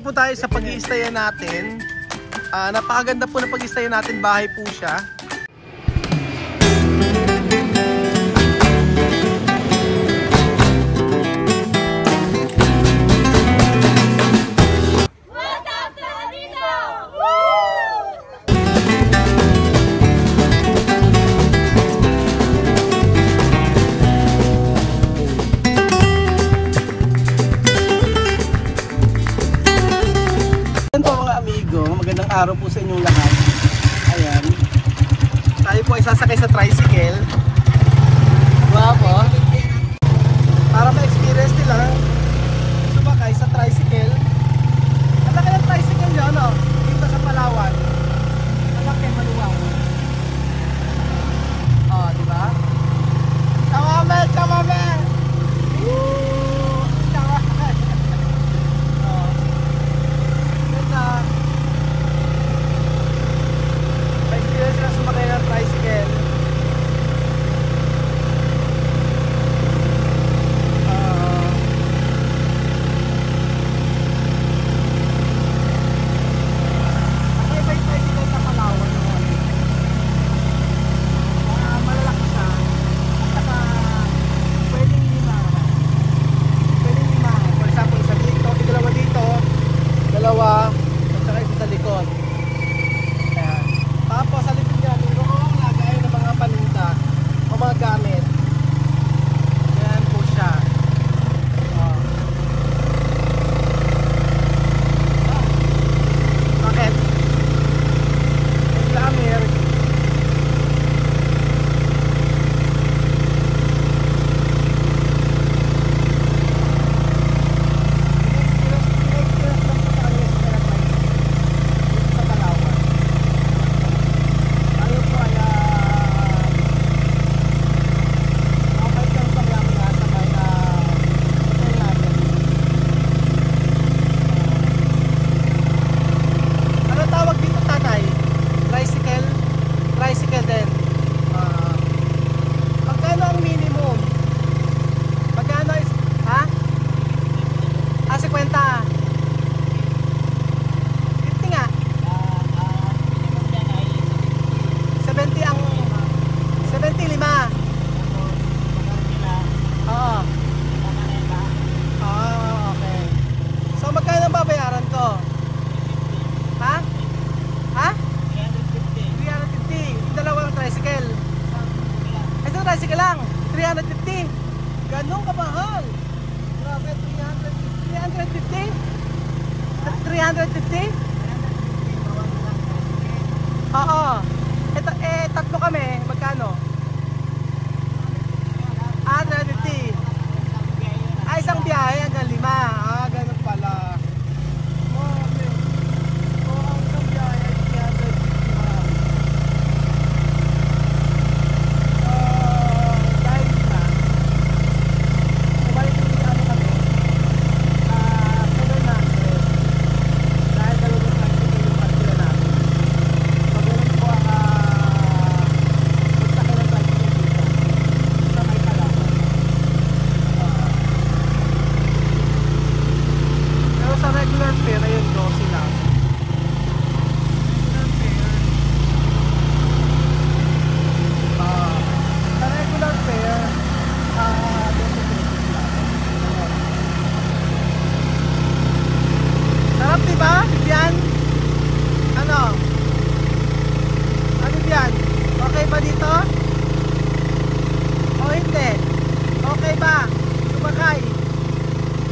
Po tayo sa pag-i-stayan natin. Napakaganda po na pag-i-stayan natin, bahay po siya. Magandang araw po sa inyong lahat. Ayan. Tayo po ay sasakay sa tricycle. Guwapo. Para ma-experience nila sumakay sa tricycle. Ang laki ng tricycle nyo, no? Dito sa Palawan. Ang laki, maluwang. Oh, diba? Kamame! Kamame! Woo! Kamame! Oh. Ganda. Sila sumakay ng tricycle. May tricycle sa Palawan naman. Malalaki siya. At saka pwedeng lima. Pwedeng lima. For example, isa dito, dalawa dito, dalawa, at saka isa sa likod. Tapos sa likod niya, mayroong lagay ng mga paninda o mga gamit. Ayan po siya. Bakit? Ang glamour. Tricycle din. Magkano ang minimum? Magkano is, ha? 50. 50 nga. Minimum yan ay 70 ang 75. Oo. Okay. So magkano ang babayaran ko? Ha? Ha? 350. Dalawang tricycle. Ito tricycle lang. 350. Ganun kamahal. Grabe, 350. 350? Oo. Ito, tatlo kami. Magkano? 350. Isang biyahe hanggang 5. Ganun pala. Pero yun, 12 lang. Sa regular fare, 20 lang. Sarap diba? Yan? Ano? Ano yan? Okay ba dito? O hindi? Okay ba? Sumakay?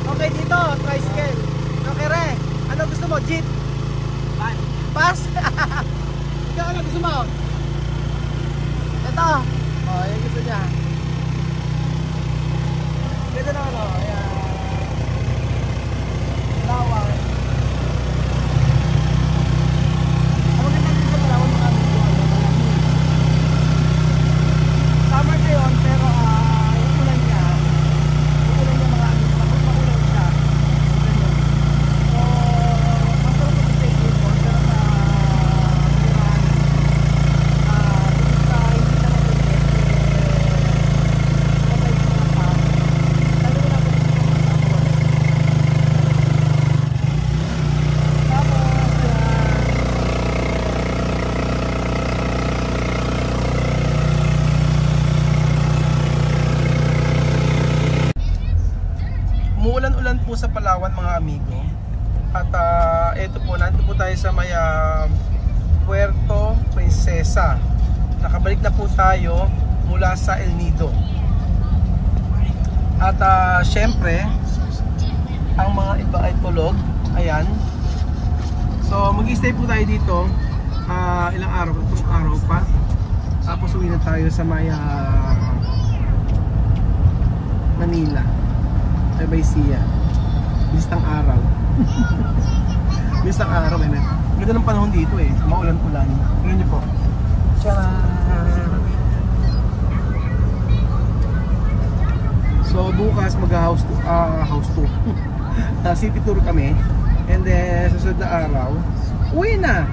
Okay dito, tricycle. Okay re, ano gusto mo? Jeep? Bus? Bus? Ikaw ano gusto mo? Ito. Yan gusto niya. Ganda na ano. Ayan. Lawang. Ang maganda dito sa Palawan mga video. Summer ngayon pero yung ulan niya mga makulan siya. Hindi At ito po, nandito po tayo sa may Puerto Princesa. Nakabalik na po tayo mula sa El Nido. At syempre, ang mga iba ay tulog. Ayan. So mag-stay po tayo dito ilang araw, itong araw pa. Tapos uwi na tayo sa may Manila, Baysia. Listang araw. Listang araw. Ganda ng panahon dito eh, maulan-ulan. Tingnan niyo po. So bukas mag-house tour. City tour kami. And then susunod na araw uwi na.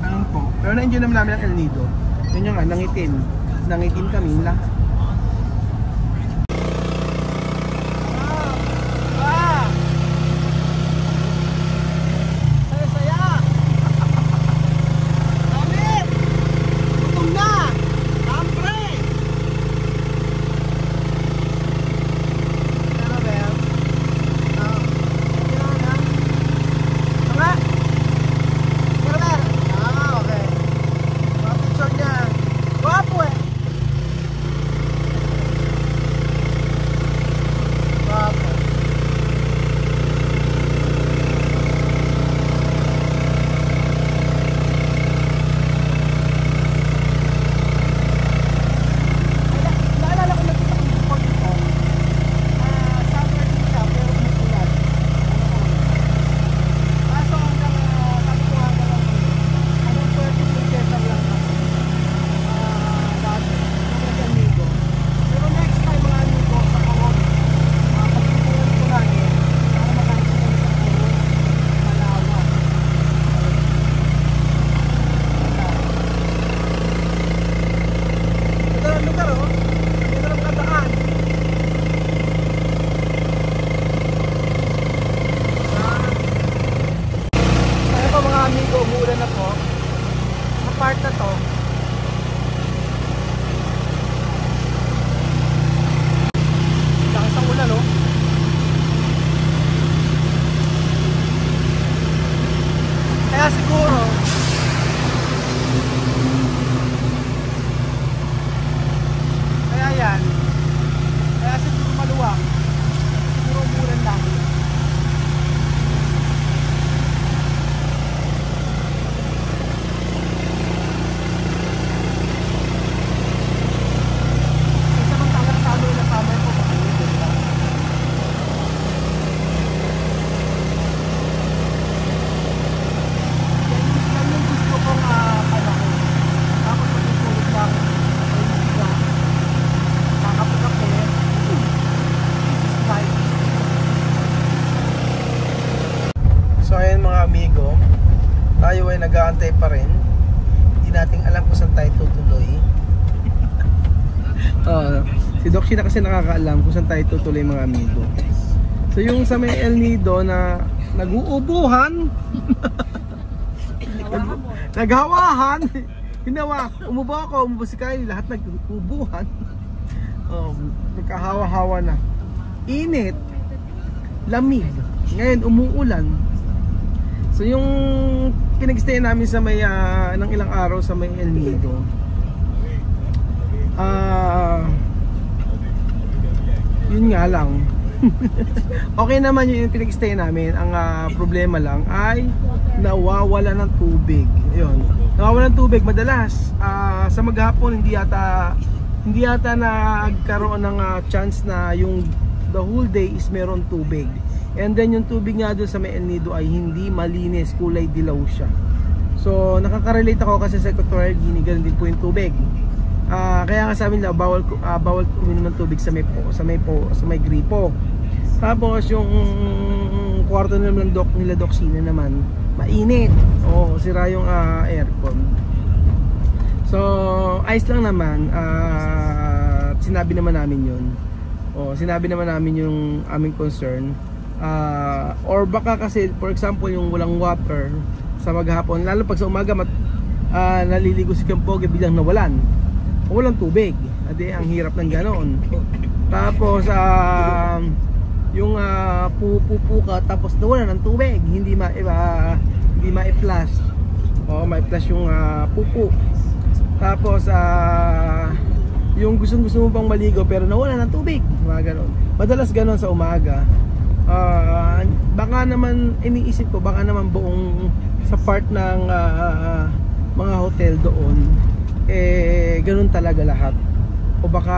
Ano po? Pero na-enjoy naman namin ang El Nido. Yun yung nga, nangitim kami lahat. Part na to. Lakas ang ulan, no? Kaya siguro yan. Kaya siguro maluwang. Siguro umulan lang. Amigo, tayo ay nag-aantay pa rin. Hindi natin alam kung saan tayo tutuloy. Si Doc Sheena kasi nakakaalam kung saan tayo tutuloy, mga amigo. So yung sa may El Nido na nag-uubuhan, naghawahan, umubo ako, umubo si Kylie, lahat nag-uubuhan. Nagkahawa-hawa na. Init, lamig, ngayon umuulan. So yung pinag-stay namin sa may ng ilang araw sa may El Nido, yun nga lang. Okay naman yung pinag-stay namin. Ang problema lang ay nawawala ng tubig. Yun, nawawala ng tubig madalas. Sa maghapon hindi yata nagkaroon ng chance na yung the whole day is meron tubig. And then yung tubig nga doon sa may El Nido ay hindi malinis, kulay dilaw siya. So nakaka-relate ako kasi sa Equatorial Guinea ganun din po yung tubig. Kaya nga sabi nila bawal uminom ng tubig sa may gripo. Tapos yung kwarto naman nila Doc Sheena naman mainit. Sira yung aircon. So ice lang naman. Sinabi naman namin yun. Sinabi naman namin yung aming concern. Or baka kasi for example yung walang water sa maghapon, lalo pag sa umaga naliligo si Kampoge, biglang walang tubig. Adi ang hirap ng ganoon. Tapos yung pupupo ka tapos nawala ng tubig, hindi ma-flush. Ma-flush yung pupo. Tapos yung gusto mo pang maligo pero nawala ng tubig, mga ganon. Madalas ganon sa umaga. Baka naman iniisip ko, baka naman buong sa part ng mga hotel doon ganun talaga lahat, o baka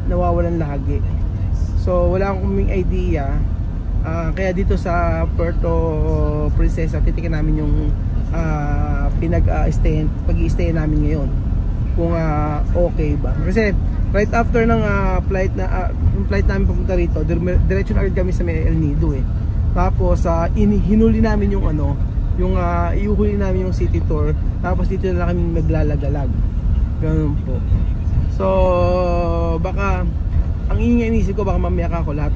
nawawalan lagi. So wala akong idea. Kaya dito sa Puerto Princesa titikin namin yung pag-i-stay namin ngayon, kung okay ba. Kasi right after ng flight namin papunta rito, diretso na agad kami sa El Nido Tapos hinuli namin yung iuhuli namin yung city tour, tapos dito na lang kami maglalagalag. Ganun po. So baka ang inisip ko, baka mamaya ako lahat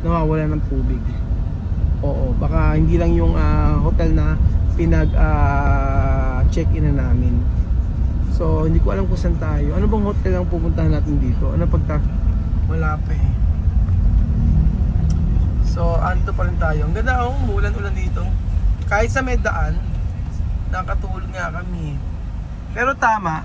nawawala ng tubig. Oo, baka hindi lang yung hotel na check-in na namin. So hindi ko alam kung saan tayo. Ano bang hotel ang pupuntahan natin dito? Ano wala pa So ando pa rin tayo. Ang ganda, umulan-ulan dito. Kahit sa may daan, nakatulog nga kami. Pero tama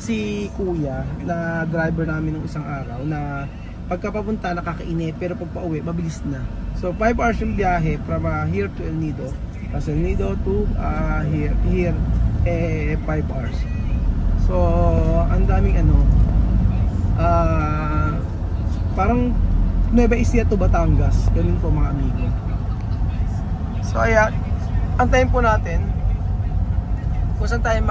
si kuya na driver namin ng isang araw, na pagkapapunta nakakainip pero pag pauwi mabilis na. So 5 hours yung biyahe from here to El Nido. Tapos El Nido to here 5 hours. So ang daming parang Nueva Ecija to Batangas. Ganun po mga amigo. So ayan, antayin po natin kung saan tayo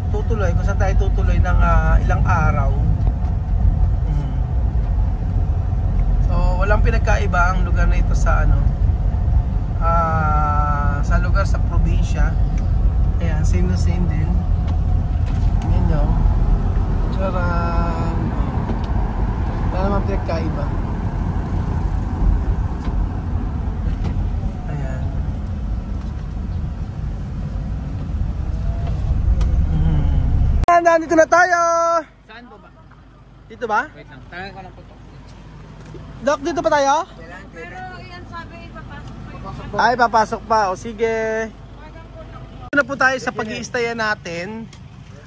tutuloy ng ilang araw. So walang pinagkaiba ang lugar na ito sa sa lugar sa probinsya. Ayan, same na same din. Ayan nyo. Charang. Wala naman pinagkaiba. Ayan. Nandito na tayo! Saan po ba? Dito ba? Wait lang, tangan ko lang po to. Doc, dito pa tayo? Pero yan sabi, papasok pa. Ay, papasok pa. O sige. Dito na po tayo sa pag-i-stayan natin.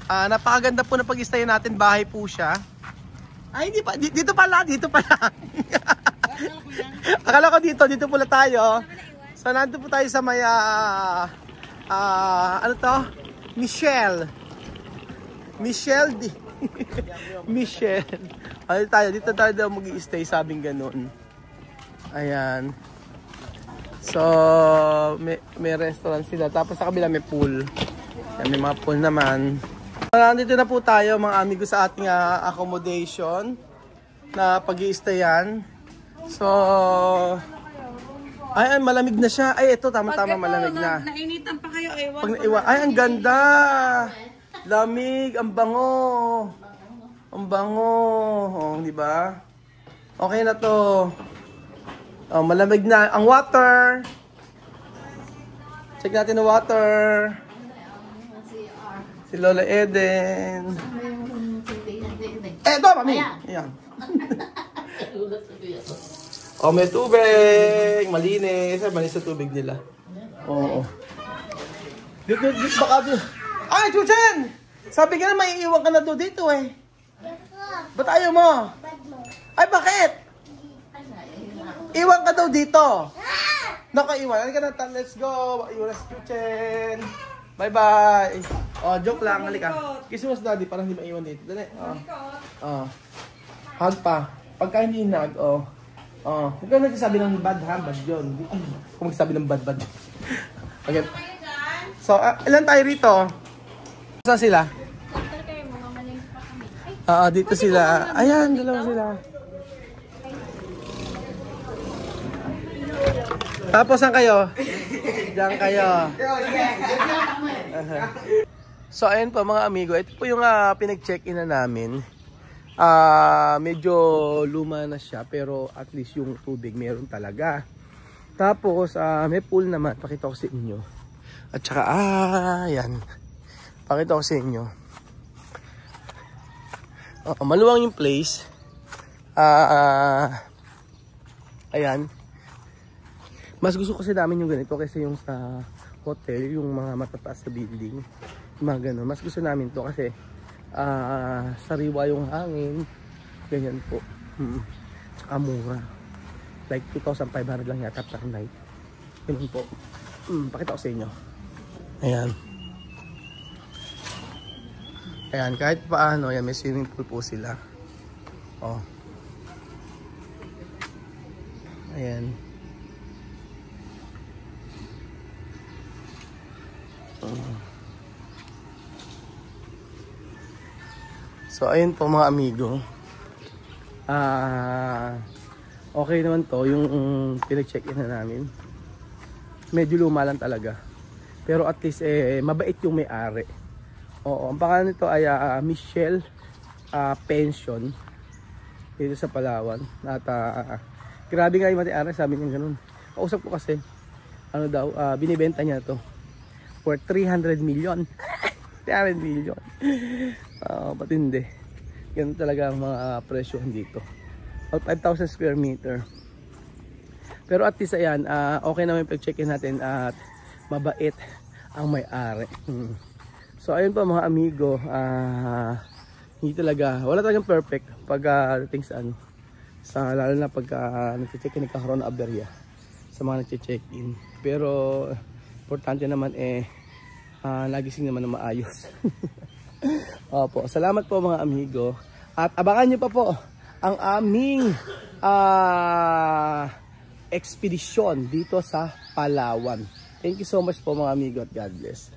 Napakaganda po na pag-i-stayan natin. Bahay po siya. Ay, hindi pa. Dito pala. Akala ko dito pala tayo. So, nandito po tayo sa may ano to? Michelle. Dito tayo daw mag-i-stay, sabing ganun. Ayan. So, may restaurant sila. Tapos sa kabila may pool. Ayan, may mga pool naman. Nandito na po tayo mga amigo sa ating accommodation na pag-i-stayan. So, ay, malamig na siya. Ay, ito, tama-tama, malamig na. Nainitan pa kayo, Ay, ang ganda! Lamig, ang bango. Ang bango. Oh, di ba? Okay na to. Oh, malamig na ang water. Check natin ang water. Si Lola Eden. Ito, mami. Ayan. Oh, may tubig. Malinis. Malinis sa tubig nila. Oo. Dito, baka dito. Ay, Chuchen! Sabi ka na may iiwan ka na doon dito Ba't ayaw mo? Ay, bakit? Iwan ka daw dito. Nakaiwan. Halika na, let's go. Iwan na si Chuchen. Bye-bye. Oh, joke lang. Halika. Kiss mo sa daddy para hindi maiwan dito. Dali. Hug pa. Pagka hindi hinag, huwag ka nagsasabi ng bad bad yun. Kung magsasabi ng bad. Okay. So, ilan tayo rito? Saan sila? Dito sila. Ayan, dalawa sila. Tapos saan kayo? Diyan kayo. So, ayan po mga amigo. Ito po yung pinag-check-in na namin. Medyo luma na siya, pero at least yung tubig meron talaga. Tapos, may pool naman. Pakita ko sa inyo. At saka, ayan. Pakita ko sa inyo. Maluwang yung place. Ayan. Mas gusto kasi namin yung ganito kasi yung sa hotel, yung mga matataas na building, yung mga ganun. Mas gusto namin to kasi sariwa yung hangin. Ganyan po. Tsaka mura. Like 2,500 lang yata per night. Ganun po. Pakita ko sa inyo. Ayan. Ayan, kahit paano, ayan, may swimming pool po sila. Oh. Ayan. So, ayun po mga amigo. Okay naman to, yung pinag-check-in na namin. Medyo luma lang talaga. Pero at least, mabait yung may-ari. Oo, ang pangalan nito ay Michelle Pension. Dito sa Palawan. At grabe nga yung may-ari, sabi niya ganun. Kausap ko kasi, ano daw, binibenta niya to for 300 million. 300 million. Patindi. Ganun talaga ang mga presyo dito. 5,000 square meter. Pero at least ayan, okay naman pag-check-in natin at mabait ang may-ari. So ayun po mga amigo, hindi talaga, wala talagang perfect pag dating sa ano, sa lalo na pag nag-check-in, nagkakaroon ng aberya sa mga nag-check-in. Pero importante naman nagising naman na maayos. Opo, salamat po mga amigo. At abangan nyo pa po ang aming ekspedisyon dito sa Palawan. Thank you so much po mga amigo at God bless.